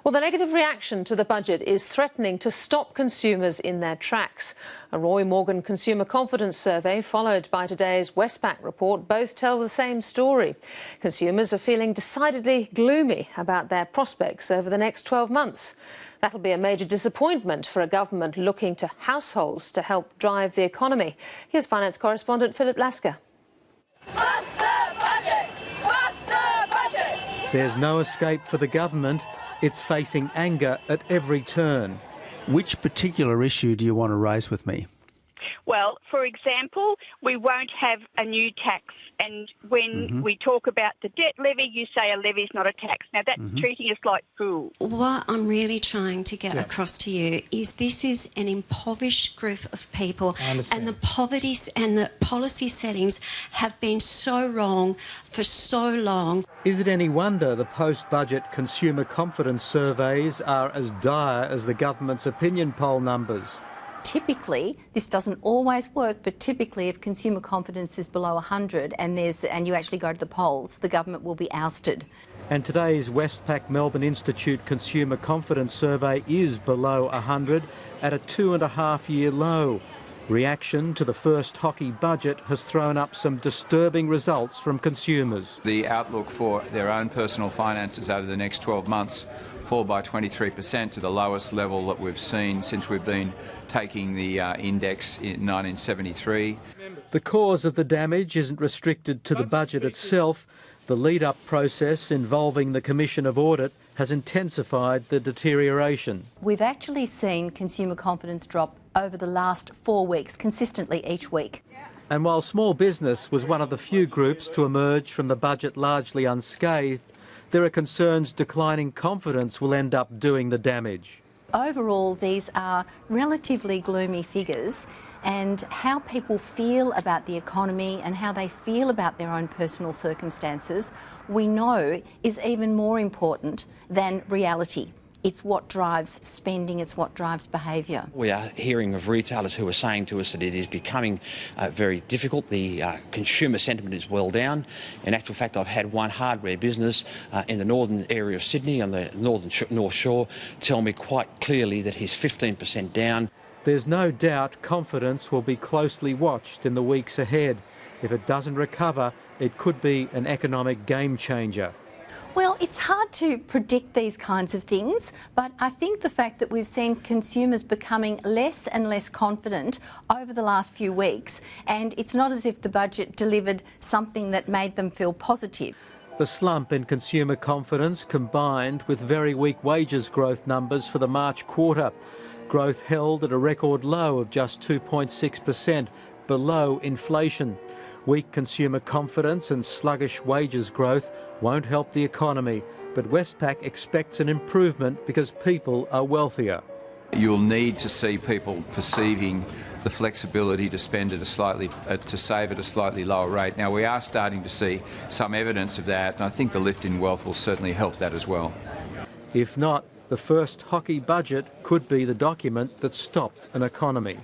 Well, the negative reaction to the budget is threatening to stop consumers in their tracks. A Roy Morgan consumer confidence survey followed by today's Westpac report both tell the same story. Consumers are feeling decidedly gloomy about their prospects over the next 12 months. That'll be a major disappointment for a government looking to households to help drive the economy. Here's finance correspondent Philip Lasker. Bust the budget! Bust the budget! There's no escape for the government. It's facing anger at every turn. Which particular issue do you want to raise with me? Well, for example, we won't have a new tax. And when we talk about the debt levy, you say a levy is not a tax. Now, that's treating us like fools. What I'm really trying to get across to you is this is an impoverished group of people, and the poverty and the policy settings have been so wrong for so long. Is it any wonder the post-budget consumer confidence surveys are as dire as the government's opinion poll numbers? Typically, this doesn't always work, but typically if consumer confidence is below 100 and you actually go to the polls, the government will be ousted. And today's Westpac Melbourne Institute Consumer Confidence Survey is below 100 at a 2.5-year low. Reaction to the first hockey budget has thrown up some disturbing results from consumers. The outlook for their own personal finances over the next 12 months fall by 23% to the lowest level that we've seen since we've been taking the index in 1973. The cause of the damage isn't restricted to the budget itself. The lead-up process involving the Commission of Audit has intensified the deterioration. We've actually seen consumer confidence drop over the last 4 weeks, consistently each week. And while small business was one of the few groups to emerge from the budget largely unscathed, there are concerns declining confidence will end up doing the damage. Overall, these are relatively gloomy figures, and how people feel about the economy and how they feel about their own personal circumstances, we know is even more important than reality. It's what drives spending, it's what drives behaviour. We are hearing of retailers who are saying to us that it is becoming very difficult. The consumer sentiment is well down. In actual fact, I've had one hardware business in the northern area of Sydney on the North Shore tell me quite clearly that he's 15% down. There's no doubt confidence will be closely watched in the weeks ahead. If it doesn't recover, it could be an economic game changer. Well, it's hard to predict these kinds of things, but I think the fact that we've seen consumers becoming less and less confident over the last few weeks, and it's not as if the budget delivered something that made them feel positive. The slump in consumer confidence combined with very weak wages growth numbers for the March quarter. Growth held at a record low of just 2.6%, below inflation. Weak consumer confidence and sluggish wages growth won't help the economy, but Westpac expects an improvement because people are wealthier. You'll need to see people perceiving the flexibility to spend at to save at a slightly lower rate. Now, we are starting to see some evidence of that, and I think the lift in wealth will certainly help that as well. If not, the first hockey budget could be the document that stopped an economy.